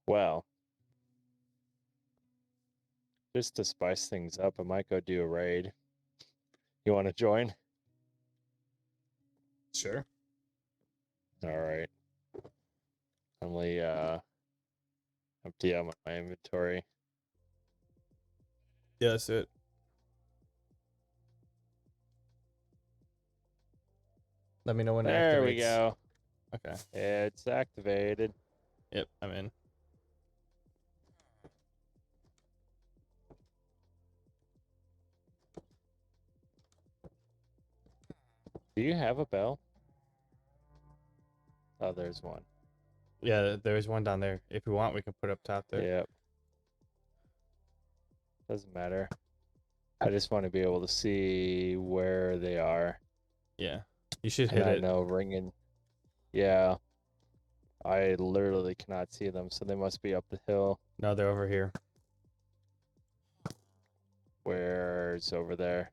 Well, just to spice things up, I might go do a raid. You want to join? Sure. All right. Only empty out my inventory. Yeah, that's it. Let me know when it activates. There we go. Okay. It's activated. Yep, I'm in. Do you have a bell? Oh, there's one. Yeah, there's one down there. If we want, we can put it up top there. Yep. Doesn't matter. I just want to be able to see where they are. Yeah. You should And hit I it. know ringing. Yeah. I literally cannot see them, so they must be up the hill. No, they're over here. Where's over there?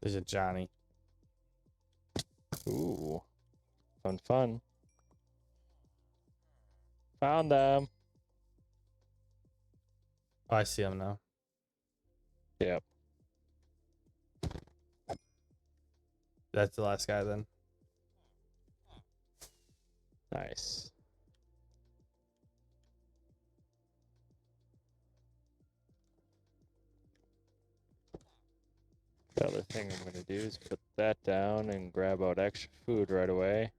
There's a Johnny. Ooh. Fun, fun. Found them. Oh, I see him now. Yep. That's the last guy then. Nice. The other thing I'm going to do is put that down and grab out extra food right away.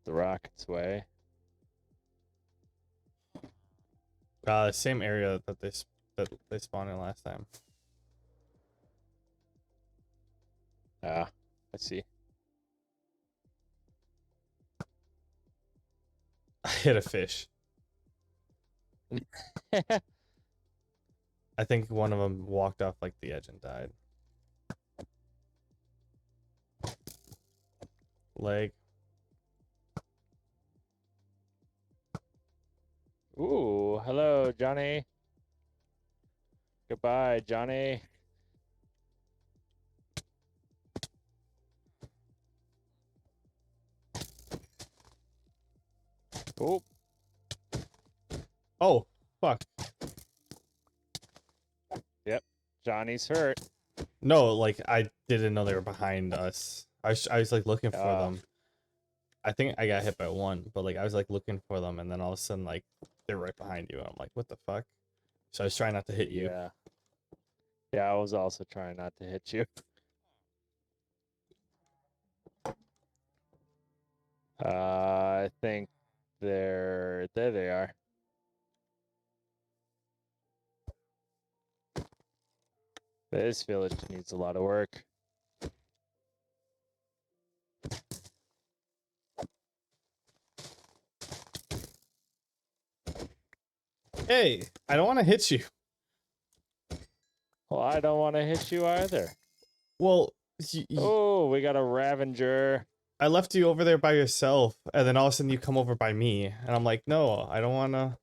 The rocket's way. Same area that they spawned in last time. Ah, I see. I hit a fish. I think one of them walked off like the edge and died. Leg. Ooh, hello, Johnny. Goodbye, Johnny. Oh, Oh, fuck. yep. Johnny's hurt. No, like I didn't know they were behind us. I was like looking for them. I think I got hit by one, but like I was like looking for them, and then all of a sudden like they're right behind you, and I'm like, what the fuck? So I was trying not to hit you. Yeah. Yeah, I was also trying not to hit you. I think there they are. This village needs a lot of work. Hey, I don't want to hit you. Well, I don't want to hit you either. Well, Oh, we got a Ravenger. I left you over there by yourself, and then all of a sudden you come over by me, and I'm like, no, I don't want to.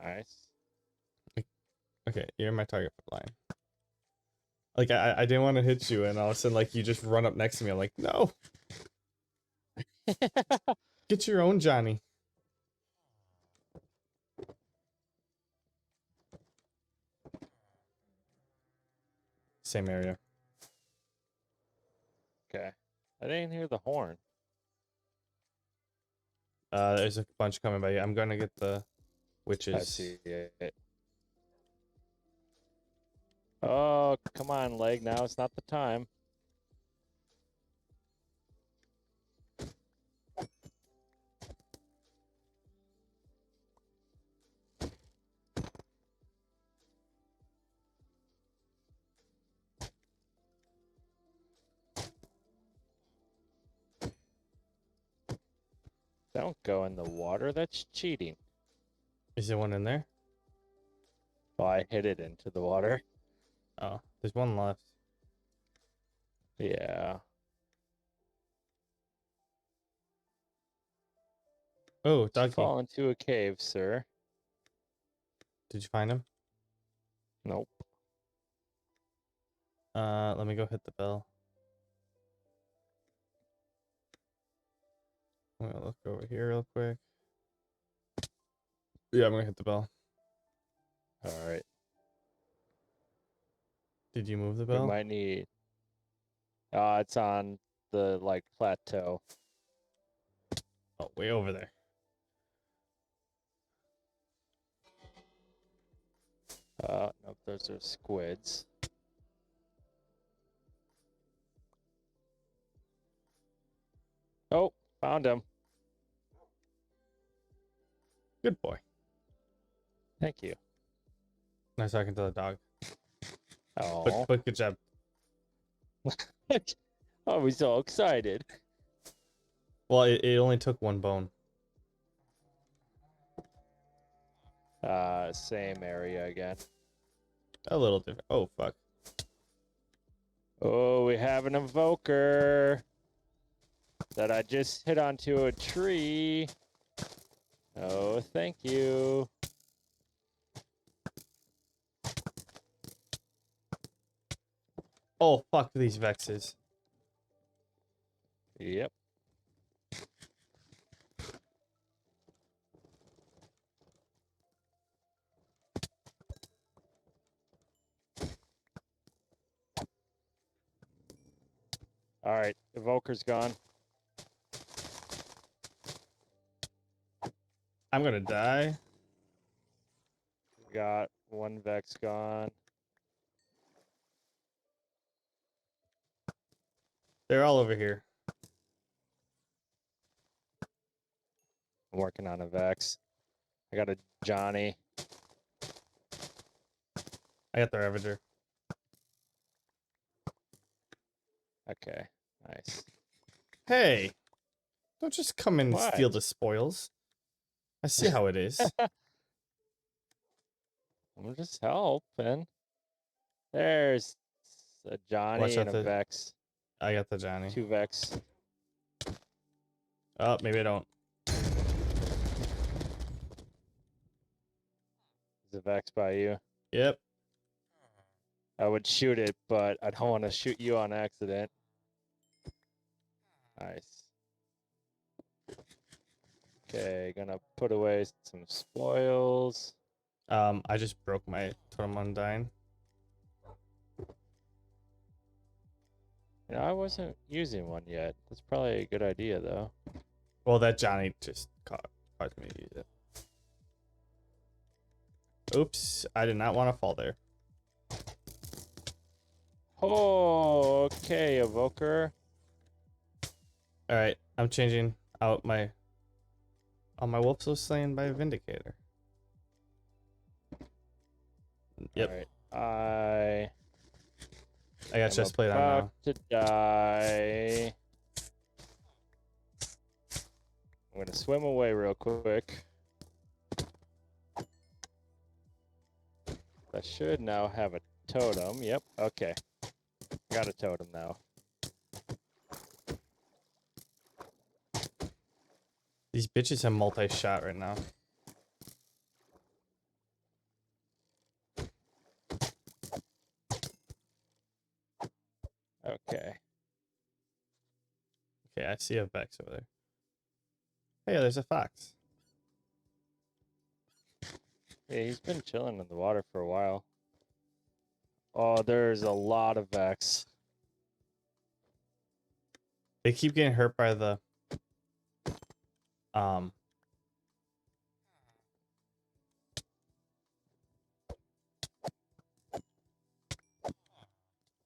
Nice. Okay, you're in my target line. Like I didn't want to hit you, and all of a sudden like you just run up next to me. I'm like, no, get your own Johnny. Same area. Okay. I didn't hear the horn. There's a bunch coming by you. I'm gonna get the witches. I see it. Oh, come on, leg. Now it's not the time. Don't go in the water. That's cheating. Is there one in there? Well, I hit it into the water. Oh, there's one left. Yeah. Oh, doggy. Fall into a cave, sir. Did you find him? Nope. Let me go hit the bell. I'm gonna look over here real quick. Yeah, I'm gonna hit the bell. All right. Did you move the We bell? might need. It's on the like plateau. Oh, way over there. Nope, those are squids. Oh, found him. Good boy. Thank you. Nice talking to the dog. Oh, But good job. I was so excited. Well, it only took one bone. Same area again. A little different. Oh, fuck. Oh, we have an evoker that I just hit onto a tree. Oh, thank you. Oh, fuck these Vexes. Yep. All right, evoker's gone. I'm gonna die. Got one Vex gone. They're all over here. I'm working on a Vex. I got a Johnny. I got the Ravager. Okay, nice. Hey! Don't just come and What? steal the spoils. I see how it is. I'm just helping. There's a Johnny Watch out and a the... Vex. I got the Johnny. 2 Vex. Oh, maybe I don't. There's a Vex by you. Yep. I would shoot it, but I don't want to shoot you on accident. Nice. Okay, gonna put away some spoils. I just broke my totem undying. You know, I wasn't using one yet. That's probably a good idea, though. Well, that Johnny just caused me to use it. Oops, I did not want to fall there. Oh, okay, Evoker. Alright, I'm changing out my... Oh, my wolf's was slain by a Vindicator. Yep. Alright, I got chest plate on about now. to die. I'm gonna swim away real quick. I should now have a totem. Yep, okay. Got a totem now. These bitches have multi-shot right now. Okay. Okay, I see a Vex over there. Hey, there's a fox. Yeah, he's been chilling in the water for a while. Oh, there's a lot of Vex. They keep getting hurt by the...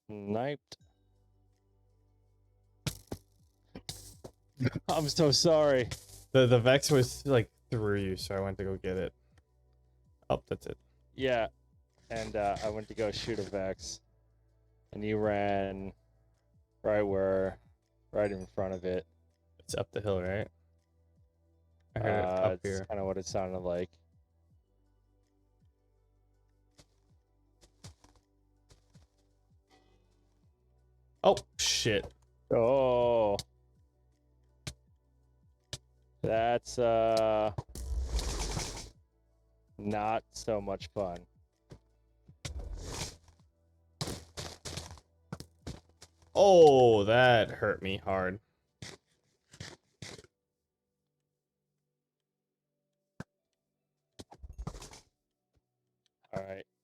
Sniped. I'm so sorry. The Vex was like through you, so I went to go get it. Oh, that's it. Yeah, and I went to go shoot a Vex, and you ran right in front of it. It's up the hill, right? I heard it up It's here. kind of what it sounded like. Oh, shit. Oh, that's not so much fun. Oh, that hurt me hard.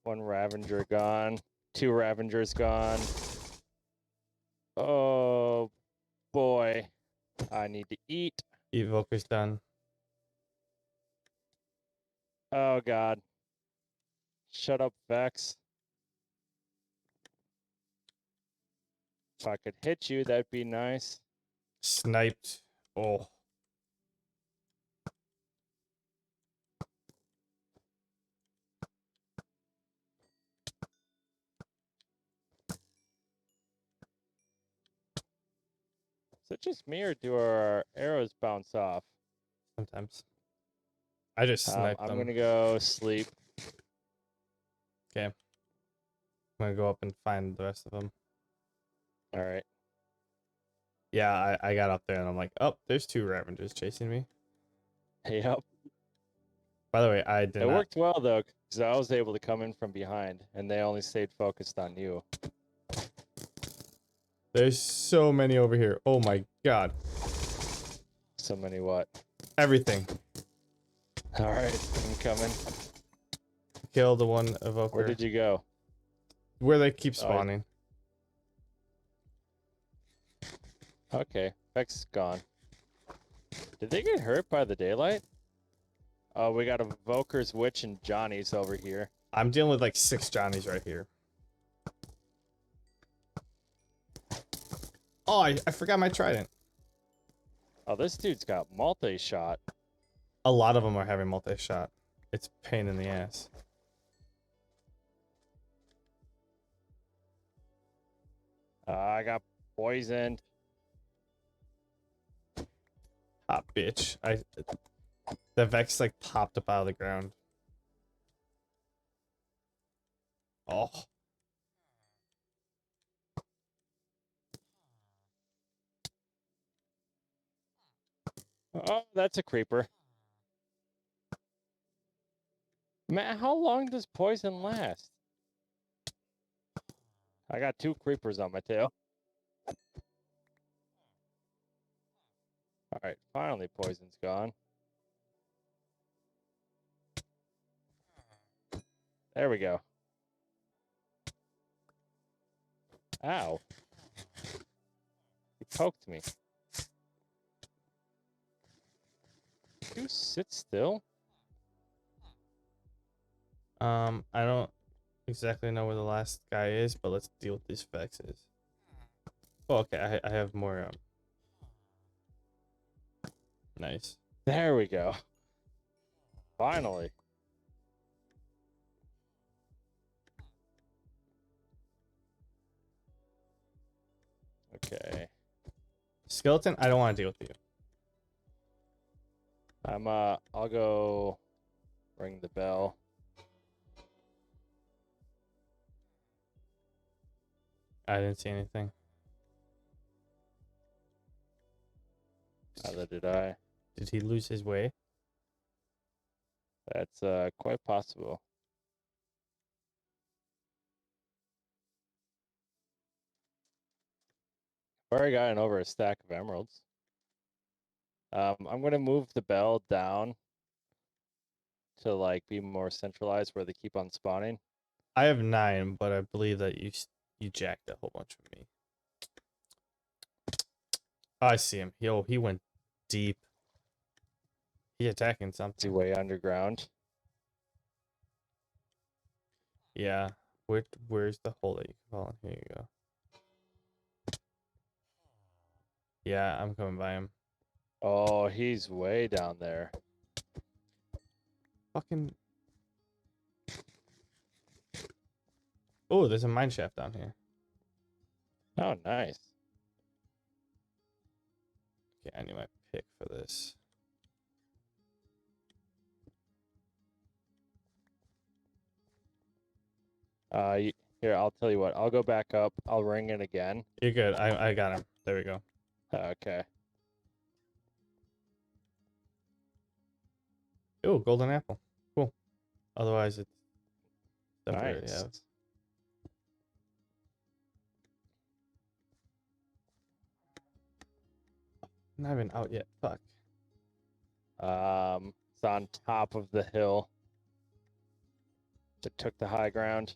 One Ravager gone. 2 Ravengers gone. Oh boy. I need to eat. Evoker's done. Oh god. Shut up, Vex. If I could hit you, that'd be nice. Sniped. Oh. Is it just me or do our arrows bounce off? Sometimes. I just sniped I'm them. gonna go sleep. Okay. I'm gonna go up and find the rest of them. All right. Yeah, I got up there and I'm like, oh, there's 2 Ravengers chasing me. Yep. By the way, I did It not. worked well though, because I was able to come in from behind, and they only stayed focused on you. There's so many over here. Oh my god. So many what? Everything. All right, I'm coming. Kill the one evoker. Where did you go? Where they keep Oh, spawning. Okay, Vex is gone. Did they get hurt by the daylight? Oh, we got Evoker's Witch and Johnny's over here. I'm dealing with like 6 Johnnies right here. Oh, I forgot my trident. Oh, this dude's got multi-shot. A lot of them are having multi-shot. It's a pain in the ass. I got poisoned. Hot bitch. The Vex like popped up out of the ground. Oh. Oh, that's a creeper. Man, how long does poison last? I got 2 creepers on my tail. All right, finally poison's gone. There we go. Ow. He poked me. You sit still? I don't exactly know where the last guy is, but let's deal with these Vexes. Oh, okay, I have more, nice. There we go. Finally. Okay. Skeleton, I don't want to deal with you. I'll go ring the bell. I didn't see anything. Neither did I. Did he lose his way? That's quite possible. Already gotten over a stack of emeralds. I'm gonna move the bell down to like be more centralized where they keep on spawning. I have 9, but I believe that you jacked a whole bunch from me. Oh, I see him. Yo, he went deep. He attacking Is he something. way underground? Yeah. Where's the hole that you can fall in? Here you go. Yeah, I'm coming by him. Oh, he's way down there. Fucking. Oh, there's a mine shaft down here. Oh, nice. Okay, I need my pick for this. Here, I'll tell you what. I'll go back up. I'll ring it again. You're good. I got him. There we go. Okay. Oh, golden apple. Cool. Otherwise, it's temporary. Nice. Yeah. Not even out yet. Fuck. It's on top of the hill. That took the high ground.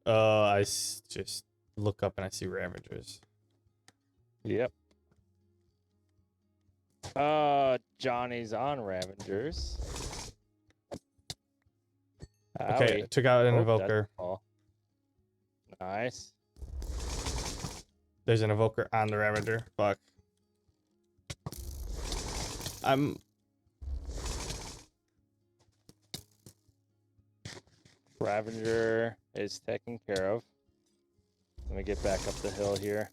Just look up and I see Ravagers. Yep. Johnny's on Ravengers. Okay, took out an Invoker. Nice. There's an Invoker on the Ravager. Fuck. Ravager is taken care of. Let me get back up the hill here.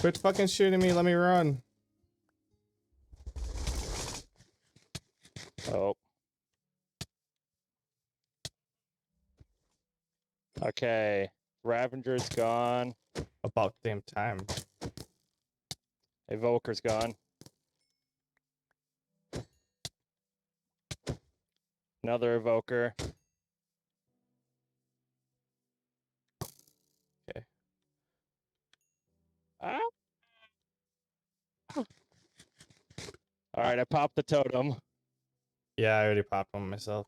Quit fucking shooting me. Let me run. Oh. Okay. Ravager's gone. About damn time. Evoker's gone. Another Evoker. Okay. Ah. All right, I popped the totem. Yeah, I already popped one myself.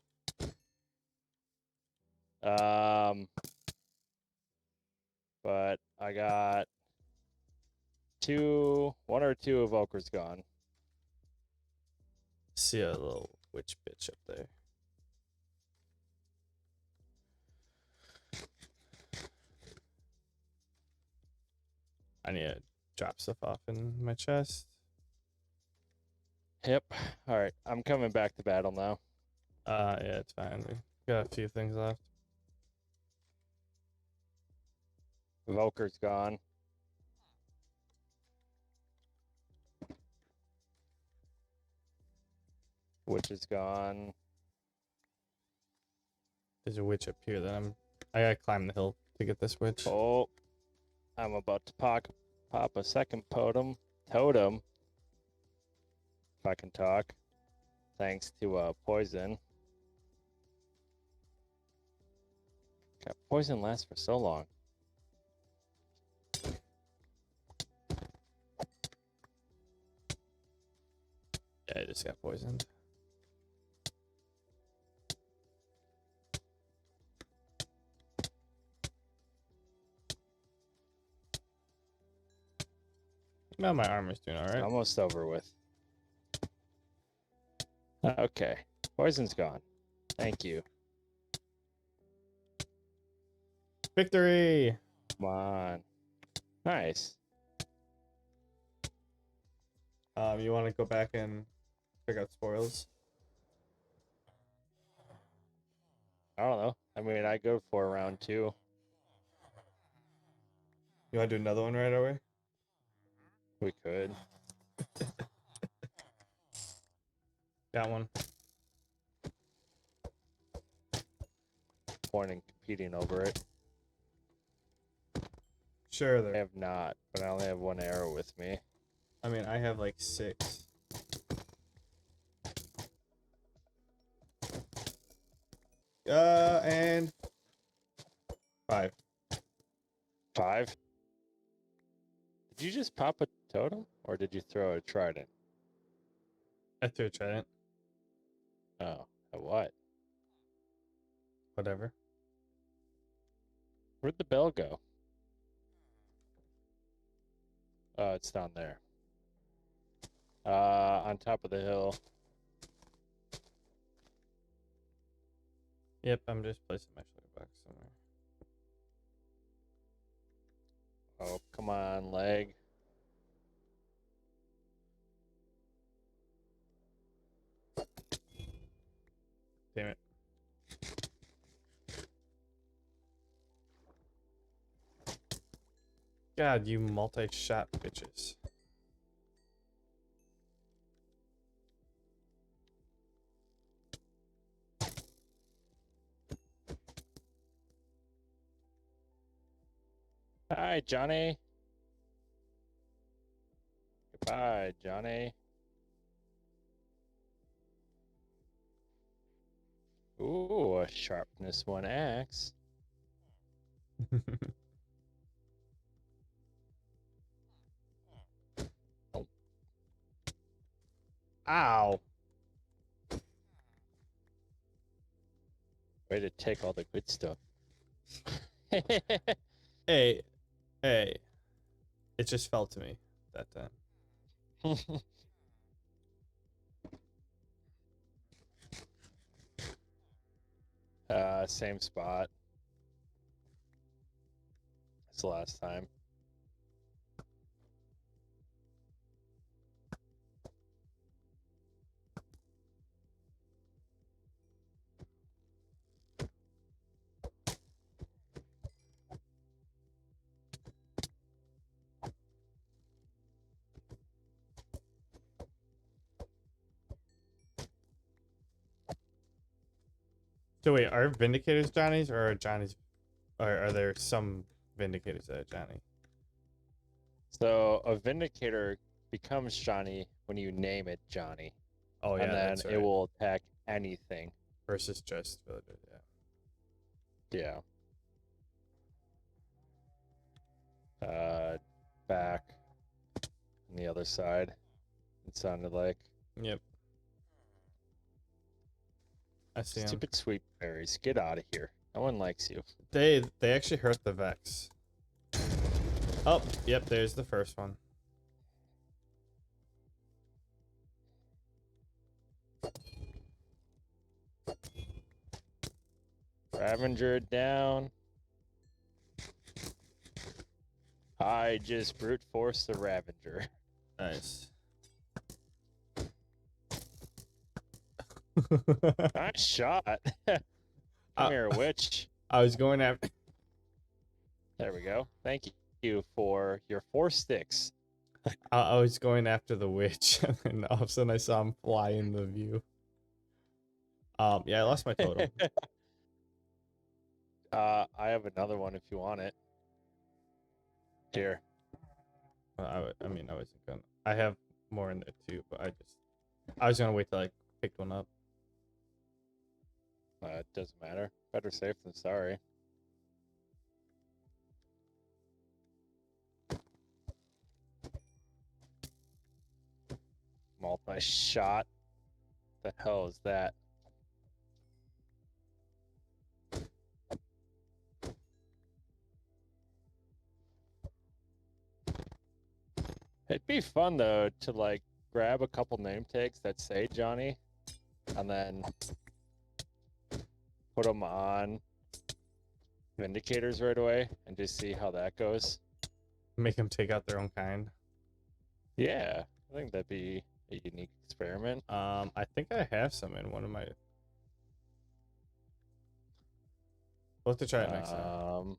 But I got one or two Evokers gone. See a little witch bitch up there. I need to drop stuff off in my chest. Yep. All right, I'm coming back to battle now. Yeah, it's fine. We got a few things left. Evoker's gone. Witch is gone. There's a witch up here that I gotta climb the hill to get this witch. Oh, I'm about to pop a second totem. If I can talk. Thanks to poison. God, poison lasts for so long. Yeah, I just got poisoned. Well, my armor's doing alright. Almost over with. Okay. Poison's gone. Thank you. Victory! Come on. Nice. You want to go back and check out spoils? I don't know. I mean, I go for round 2. You want to do another one right away? We could. Got one. Point in competing over it. Sure, I there. have not, but I only have one arrow with me. I mean, I have like 6. And 5. 5? Did you just pop a totem, or did you throw a trident? I threw a trident. Oh, a what? Whatever. Where'd the bell go? Oh, it's down there. On top of the hill. Yep, I'm just placing my sugar box somewhere. Oh, come on, leg. Damn it. God, you multi-shot bitches. Hi, Johnny. Goodbye, Johnny. Ooh, a sharpness 1 axe. Ow. Way to take all the good stuff. Hey, hey. It just fell to me that time. Same spot as last time. So wait, are Vindicators Johnny's or are Johnny's, or are there some Vindicators that are Johnny? So a Vindicator becomes Johnny when you name it Johnny. Oh yeah, and then that's right. it will attack anything. Versus just villagers, yeah. Yeah. Back on the other side, it sounded like. Yep. I see them. Stupid sweet berries. Get out of here. No one likes you. They actually hurt the Vex. Oh, yep, there's the first one. Ravager down. I just brute forced the Ravager. Nice. Nice shot. Come here, witch. I was going after. There we go. Thank you for your 4 sticks. I was going after the witch, and all of a sudden I saw him fly in the view. Yeah, I lost my totem. I have another one if you want it. Here. I mean, I wasn't gonna. I have more in there too, but I was gonna wait till I picked one up. It doesn't matter. Better safe than sorry. Multi-shot. The hell is that? It'd be fun though to like grab a couple name tags that say Johnny and then put them on Vindicators right away and just see how that goes. Make them take out their own kind. Yeah, I think that'd be a unique experiment. I think I have some in one of my. We'll have to try it next time.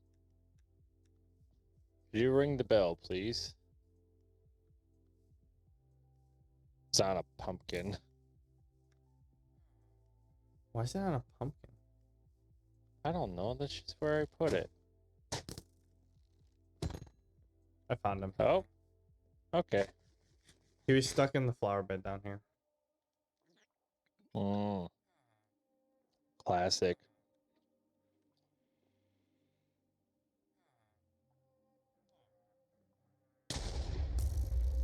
You ring the bell, please. It's on a pumpkin. Why is that on a pumpkin? I don't know. That's just where I put it. I found him. Oh, okay. He was stuck in the flower bed down here. Classic.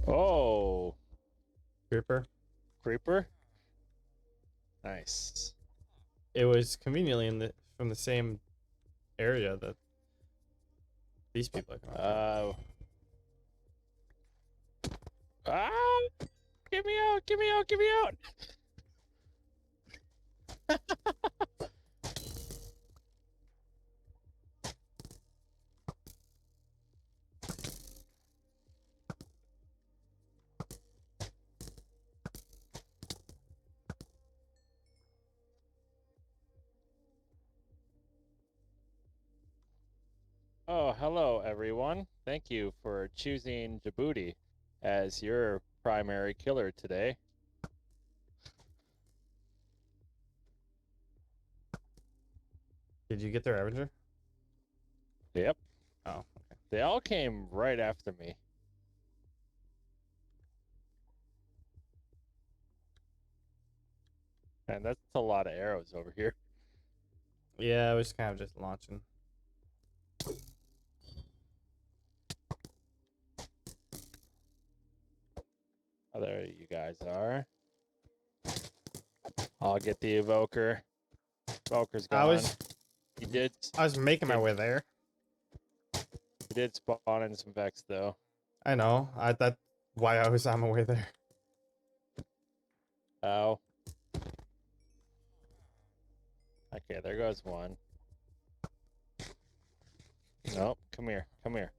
Oh, creeper. Nice. It was conveniently from the same area that these people are coming from. Get me out! Get me out! Get me out! Oh, hello everyone. Thank you for choosing j-Budi as your primary killer today. Did you get their Ravager? Yep. Oh, okay. They all came right after me. And that's a lot of arrows over here. Yeah, I was kind of just launching. Oh, there you guys are. I'll get the evoker. Evoker's I gone. was He did making my way there. spawn in some Vex though. I know. That's why I was on my way there. Ow. Okay, there goes one. Nope, come here, come here.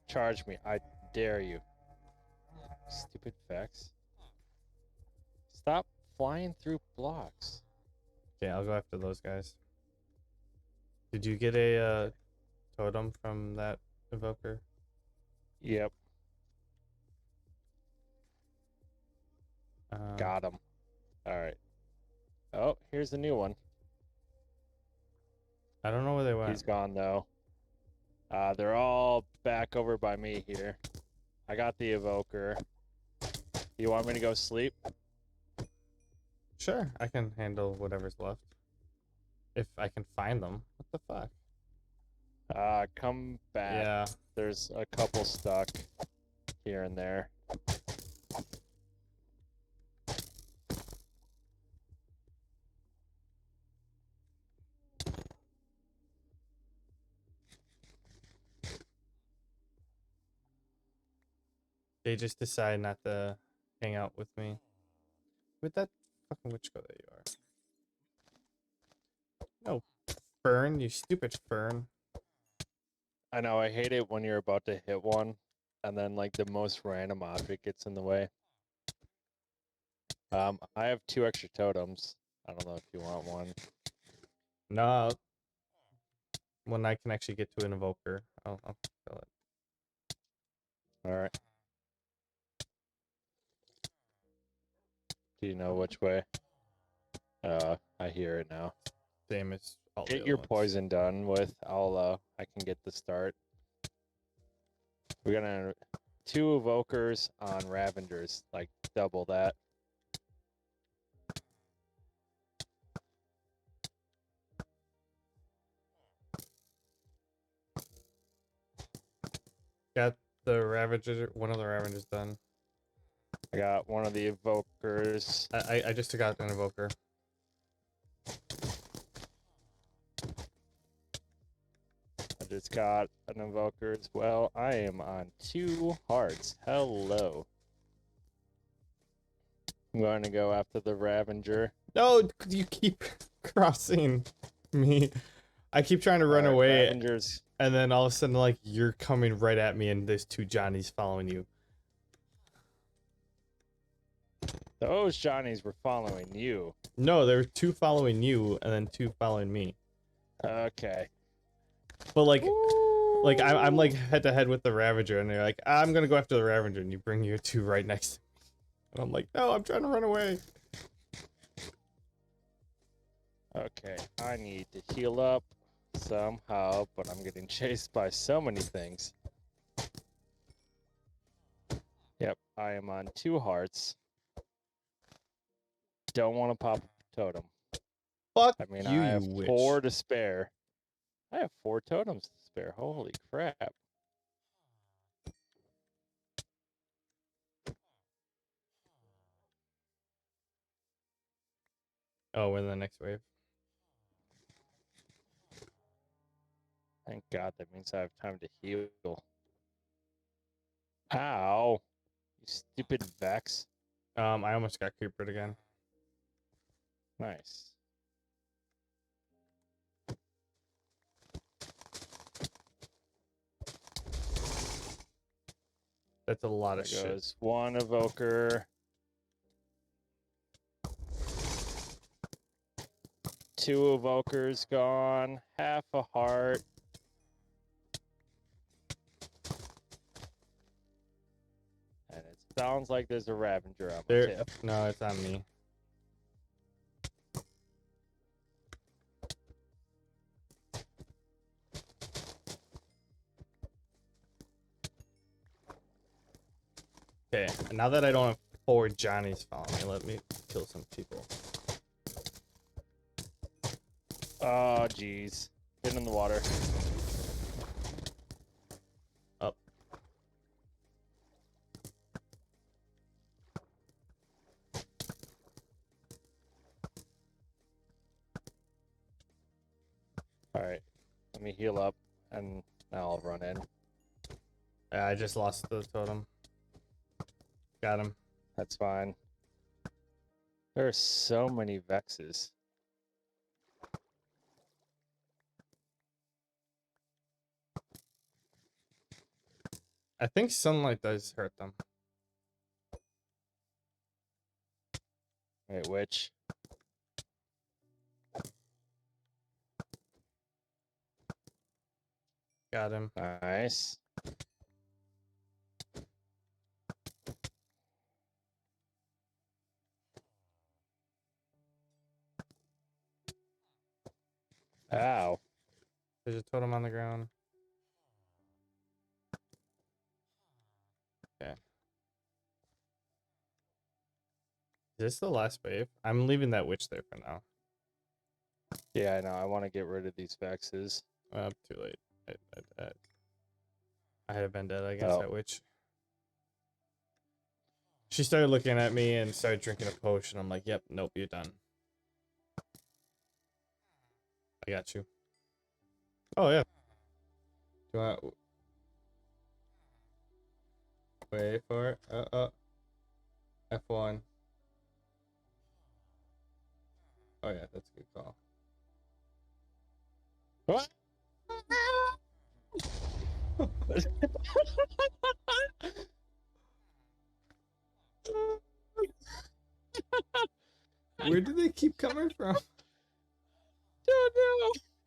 Charge me, I dare you. Stupid Vex. Stop flying through blocks. Okay, I'll go after those guys. Did you get a totem from that evoker? Yep, Um, got him. Alright. Oh, here's the new one. I don't know where they went. He's gone though. They're all back over by me here. I got the evoker. You want me to go sleep? Sure, I can handle whatever's left. If I can find them. What the fuck? Come back. Yeah. There's a couple stuck here and there. They just decide not to hang out with me. Where'd that fucking witch go? There you are. No, Fern, you stupid Fern. I know, I hate it when you're about to hit one and then like the most random object gets in the way. I have 2 extra totems. I don't know if you want one. No. When I can actually get to an evoker, I'll kill it. Alright. Do you know which way? I hear it now. Same as all the Get other your ones. poison done with. I can get the start. We're gonna 2 evokers on Ravengers, like double that. Got the Ravager, one of the Ravagers done. I got one of the evokers. I just took out an evoker. I just got an evoker as well. I am on 2 hearts. Hello. I'm going to go after the Ravenger. No, you keep crossing me. I keep trying to run Alright, away, Ravengers. and then all of a sudden, like, you're coming right at me, and there's 2 Johnnies following you. Those Johnnies were following you. No, there were 2 following you, and then 2 following me. Okay. But like I'm like head to head with the Ravager, and they're like, I'm gonna go after the Ravager, and you bring your 2 right next to me. And I'm like, no, I'm trying to run away. Okay, I need to heal up somehow, but I'm getting chased by so many things. Yep, I am on 2 hearts. Don't want to pop a totem. Fuck I mean, you, I have witch. 4 to spare. I have 4 totems to spare. Holy crap. Oh, we're in the next wave. Thank God, that means I have time to heal. Ow. You stupid Vex. I almost got creepered again. Nice. That's a lot There of shit. goes 1 evoker. 2 evokers gone. Half a heart. And it sounds like there's a Ravenger on my There, tip. no, it's on me. Okay, now that I don't have 4 Johnnies following me, let me kill some people. Oh, jeez. Get in the water. Up. Let me heal up, and now I'll run in. Yeah, I just lost the totem. Got him. That's fine. There are so many Vexes. I think sunlight does hurt them. Wait, which? Got him. Nice. Ow. There's a totem on the ground. Okay. Is this the last wave? I'm leaving that witch there for now. Yeah, I know. I want to get rid of these Vexes. Too late. I had been dead against that witch. She started looking at me and started drinking a potion. I'm like, yep, nope, you're done. I got you. Oh, yeah. Do I... Wait for it. F1. Oh, yeah, that's a good call. What? Where do they keep coming from? Don't know.